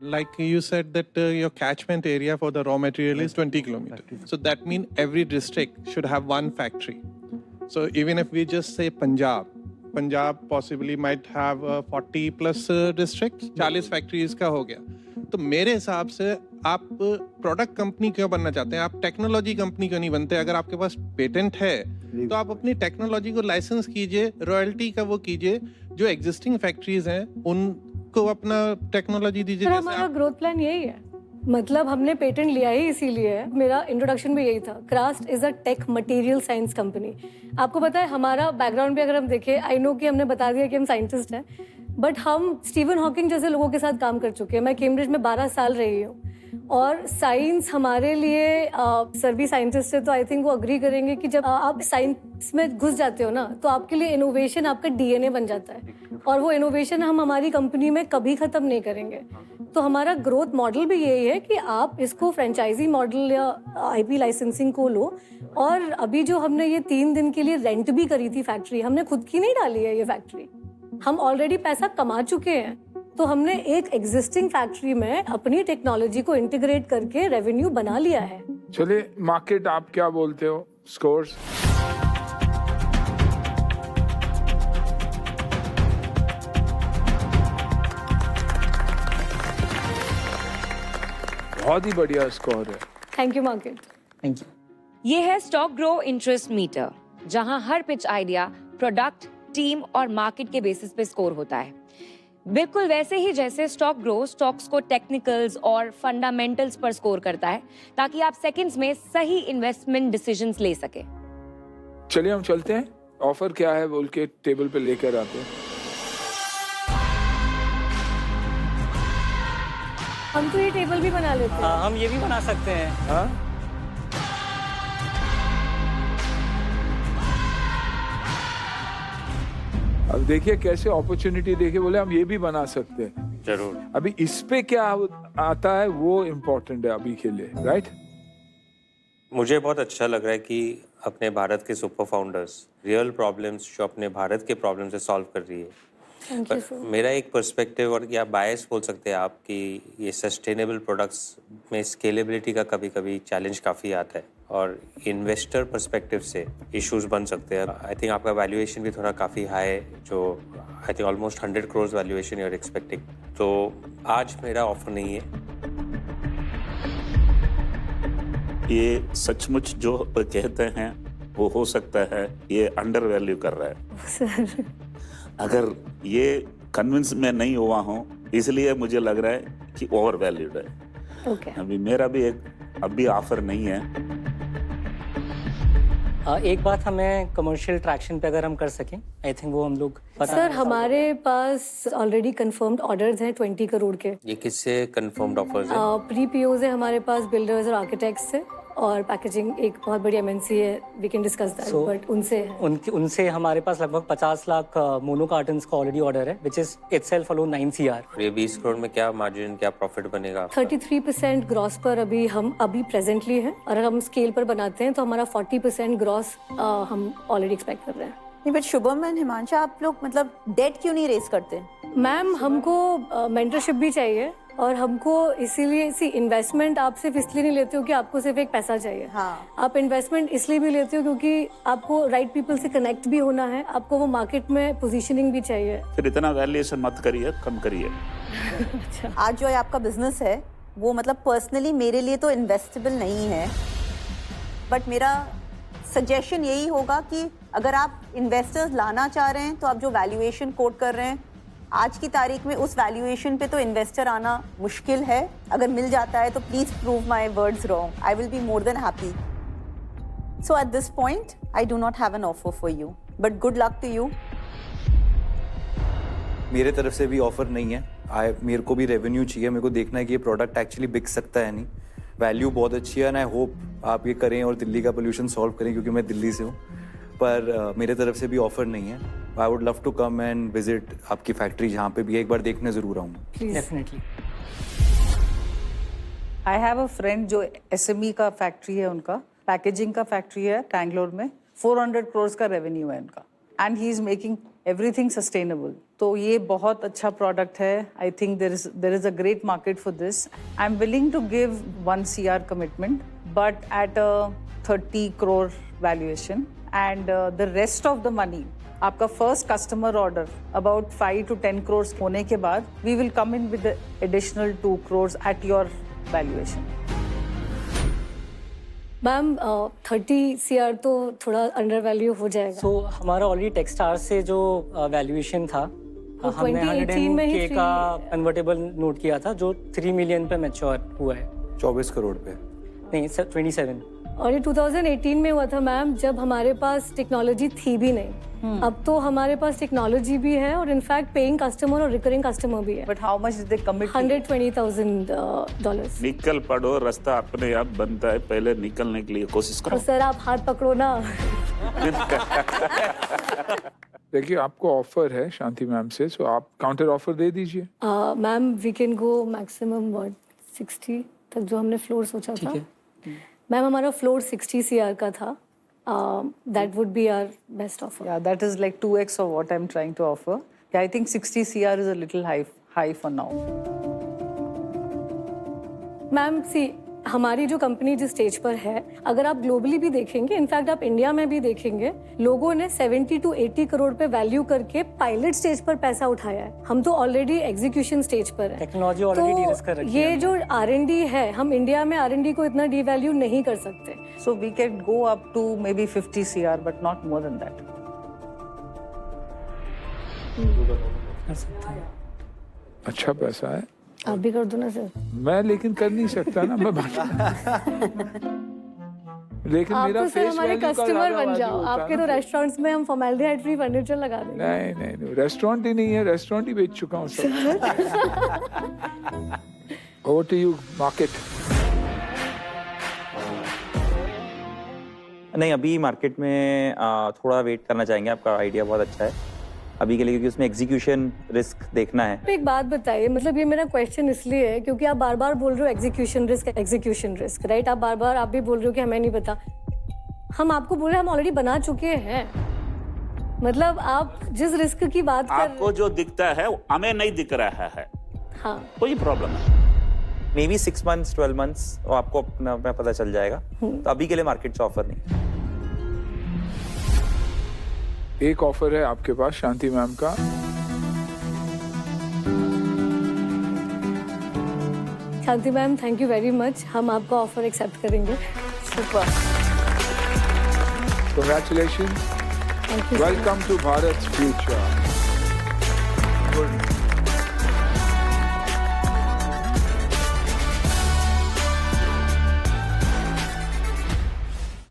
Like you said that your catchment area for the raw material is 20 kilometers. So that means every district should have one factory. So even if we just say Punjab possibly might have 40 plus districts, 40 factories का हो गया. तो मेरे हिसाब से आप product company क्यों बनना चाहते हैं? आप टेक्नोलॉजी कंपनी क्यों नहीं बनते? अगर आपके पास पेटेंट है तो आप अपनी टेक्नोलॉजी को लाइसेंस कीजिए, रॉयल्टी का वो कीजिए, जो एग्जिस्टिंग फैक्ट्रीज हैं उनको अपना टेक्नोलॉजी दीजिए. हमारा ग्रोथ प्लान यही है, मतलब हमने पेटेंट लिया ही इसीलिए है. मेरा इंट्रोडक्शन भी यही था. क्रास्ट is a tech material science company. आपको पता है हमारा बैकग्राउंड भी अगर हम देखें, आई नो कि हमने बता दिया कि हम साइंटिस्ट हैं, बट हम स्टीवन हॉकिंग जैसे लोगों के साथ काम कर चुके हैं. मैं कैम्ब्रिज में 12 साल रही हूँ और साइंस हमारे लिए सर भी साइंटिस्ट है तो आई थिंक वो अग्री करेंगे कि जब आप साइंस में घुस जाते हो ना तो आपके लिए इनोवेशन आपका डीएनए बन जाता है और वो इनोवेशन हम हमारी कंपनी में कभी ख़त्म नहीं करेंगे. तो हमारा ग्रोथ मॉडल भी यही है कि आप इसको फ्रेंचाइजी मॉडल या आईपी लाइसेंसिंग को लो. और अभी जो हमने ये 3 दिन के लिए रेंट भी करी थी फैक्ट्री, हमने खुद की नहीं डाली है ये फैक्ट्री. हम ऑलरेडी पैसा कमा चुके हैं तो हमने एक एग्जिस्टिंग फैक्ट्री में अपनी टेक्नोलॉजी को इंटीग्रेट करके रेवेन्यू बना लिया है. चलिए मार्केट आप क्या बोलते हो? स्कोर्स बहुत ही बढ़िया स्कोर है. Thank you market. Thank you. ये है स्टॉक ग्रो इंटरेस्ट मीटर, जहां हर पिच आइडिया प्रोडक्ट, टीम और मार्केट के बेसिस पे स्कोर होता है. बिल्कुल वैसे ही जैसे स्टॉक ग्रो स्टॉक्स को टेक्निकल्स और फंडामेंटल्स पर स्कोर करता है ताकि आप सेकंड्स में सही इन्वेस्टमेंट डिसीजंस ले सके. चलिए हम चलते हैं, ऑफर क्या है बोल के टेबल पे लेकर आते हैं. हम तो ये टेबल भी बना लेते हैं. हाँ, हम ये भी बना सकते हैं. हाँ अब देखिए कैसे अपॉर्चुनिटी देखिए, बोले हम ये भी बना सकते हैं. जरूर. अभी इस पे क्या आता है वो इम्पोर्टेंट है अभी के लिए, राइट? मुझे बहुत अच्छा लग रहा है कि अपने भारत के सुपर फाउंडर्स रियल प्रॉब्लम्स जो अपने भारत के प्रॉब्लम से सॉल्व कर रही है. Thank you sir. मेरा एक पर्सपेक्टिव और या बायस बोल सकते हैं आप कि ये सस्टेनेबल प्रोडक्ट्स में स्केलेबिलिटी का कभी कभी चैलेंज काफ़ी आता है और इन्वेस्टर पर्सपेक्टिव से इश्यूज बन सकते हैं. आई थिंक आपका वैल्यूएशन भी थोड़ा काफ़ी हाई है, जो I think almost 100 crore valuation you are expecting. तो आज मेरा ऑफर नहीं है. ये सचमुच जो कहते हैं वो हो सकता है ये अंडर वैल्यू कर रहा है सर. अगर ये कन्विंस में नहीं हुआ हूँ इसलिए मुझे लग रहा है कि ओवर वैल्यूड है. ओके. अभी मेरा भी अभी ऑफर नहीं है. एक बात हमें कमर्शियल ट्रैक्शन पे अगर हम कर सकें, आई थिंक वो हम लोग सर हमारे पास ऑलरेडी कंफर्म्ड ऑर्डर्स हैं 20 करोड़ के. ये किससे कंफर्म्ड ऑफर्स है? प्री पीओज है हमारे पास बिल्डर्स और आर्किटेक्ट्स से, और पैकेजिंग एक बहुत बड़ी एमएनसी है, we can discuss that, but उनसे हमारे पास लगभग 50 लाख मोनो कार्टन्स का ऑलरेडी ऑर्डर है, which is itself alone 9 CR. ये 20 करोड़ में क्या मार्जिन, क्या प्रॉफिट बनेगा? 33% ग्रॉस पर हम प्रेजेंटली हैं, और हम स्केल पर बनाते हैं तो हमारा 40% ग्रॉस हम ऑलरेडी एक्सपेक्ट कर रहे हैं. नहीं, बट शुभम एंड हिमांशा आप लोग मतलब डेट क्यों नहीं रेज करते? मैम हमको मेंटरशिप भी चाहिए और हमको इसीलिए इन्वेस्टमेंट आप सिर्फ इसलिए नहीं लेते हो कि आपको सिर्फ एक पैसा चाहिए. हाँ. आप इन्वेस्टमेंट इसलिए भी लेते हो क्योंकि आपको राइट पीपल से कनेक्ट भी होना है, आपको वो मार्केट में पोजीशनिंग भी चाहिए. फिर इतना वैल्यूएशन मत करिए, कम करिए. अच्छा. आज जो आपका बिजनेस है वो मतलब पर्सनली मेरे लिए तो इन्वेस्टेबल नहीं है, बट मेरा सजेशन यही होगा कि अगर आप इन्वेस्टर्स लाना चाह रहे हैं तो आप जो वैल्यूएशन कोट कर रहे हैं आज की तारीख में उस वैल्यूएशन पे तो इन्वेस्टर आना मुश्किल है. अगर मिल जाता है तो please prove my words wrong, I will be more than happy. So at this point I do not have an offer for you, but good luck to you. मेरे तरफ से भी ऑफर नहीं है. मेरे को भी रेवेन्यू चाहिए, मेरे को देखना है कि ये प्रोडक्ट एक्चुअली बिक सकता है नहीं. वैल्यू बहुत अच्छी है एंड आई होप आप ये करें और दिल्ली का पोल्यूशन सॉल्व करें, क्योंकि मैं दिल्ली से हूँ. पर मेरे तरफ से भी ऑफर नहीं है. I would love to come and visit आपकी फैक्ट्री जहाँ पे भी एक बार देखने ज़रूर आऊँगा. Definitely. I have a friend जो SME का फैक्ट्री है, उनका पैकेजिंग का फैक्ट्री है टैंगलोर में. 400 करोड़ का रेवेन्यू है उनका. and he is making everything sustainable. तो ये बहुत अच्छा product है. I think there is a great market for this. I'm willing to give 1 CR commitment, but at a 30 crore valuation, and the rest of the money, आपका first customer order about 5 to 10 crores होने के बाद we will come in with additional 2 crores at your valuation. Ma'am 30 CR तो थोड़ा under value हो जाएगा. सो हमारा already टेक्सटार से जो वैल्यूएशन था, वो हमने 2018 में ही 100K का कन्वर्टेबल नोट किया था जो 3 million पे मैच्योर हुआ है. 24 करोड़ पे. नहीं सर, 27. और ये 2018 में हुआ था मैम, जब हमारे पास टेक्नोलॉजी थी भी नहीं. अब तो हमारे पास टेक्नोलॉजी भी है और इनफैक्ट पेइंग कस्टमर और रिकरिंग कस्टमर भी है. But how much did they commit? $120,000. निकल पड़ो, रास्ता अपने आप बनता है, पहले निकलने के लिए कोशिश और करो. सर आप हाथ पकड़ो ना. देखिए आपको ऑफर है शांति मैम से, सो आप काउंटर ऑफर दे दीजिए. Ma'am we can go maximum 60 तक जो हमने फ्लोर सोचा था. मैम हमारा फ्लोर 60 CR का था. That would be our best offer. Yeah, that is like 2x of what I'm trying to offer. Yeah, I think 60 CR is a little high for now. Ma'am see हमारी जो company जिस stage पर है, अगर आप globally भी देखेंगे, in fact आप इंडिया में भी देखेंगे, लोगों ने 70 to 80 करोड़ पे वैल्यू करके पायलट स्टेज पर पैसा उठाया है. हम तो ऑलरेडी एग्जीक्यूशन स्टेज पर है. टेक्नोलॉजी ऑलरेडी डी-रिस्क कर रखी है. ये जो R&D है, हम इंडिया में R&D को इतना डीवैल्यू नहीं कर सकते. So we can go up to maybe 50 CR, but not more than that. कर सकते हैं. अच्छा पैसा है. आप भी कर दो ना सर. मैं लेकिन कर नहीं सकता ना, मैं लेकिन आप मेरा तो सर फेस हमारे वैल्यू का कस्टमर बन ज्यादा जाओ. value होता आपके है तो ना. रेस्टोरेंट्स में हम फॉर्मेल्डिहाइड फ्री फर्नीचर लगा देंगे. नहीं, रेस्टोरेंट ही नहीं है, रेस्टोरेंट ही बेच चुका हूँ सब. Over to you market. नहीं, अभी मार्केट में थोड़ा वेट करना चाहेंगे. आपका आइडिया बहुत अच्छा है अभी के लिए, क्योंकि उसमें एग्जीक्यूशन रिस्क देखना है. एक बात बताइए, मतलब ये मेरा क्वेश्चन इसलिए है क्योंकि आप बार बार बोल रहे हो एग्जीक्यूशन रिस्क राइट. आप बार आप भी बोल रहे हो कि हमें नहीं पता. हम आपको बोल रहे हैं हम ऑलरेडी बना चुके हैं. मतलब आप जिस रिस्क की बात कर आपको जो दिखता है वो हमें नहीं दिख रहा है. हाँ, कोई प्रॉब्लम है. मे बी 6 months 12 months वो आपको अपना पता चल जाएगा. तो अभी के लिए मार्केट से ऑफर नहीं. एक ऑफर है आपके पास शांति मैम का. Shanti ma'am thank you very much. हम आपका ऑफर एक्सेप्ट करेंगे. Super. Congratulations. Thank you. Welcome to Bharat's future. Good.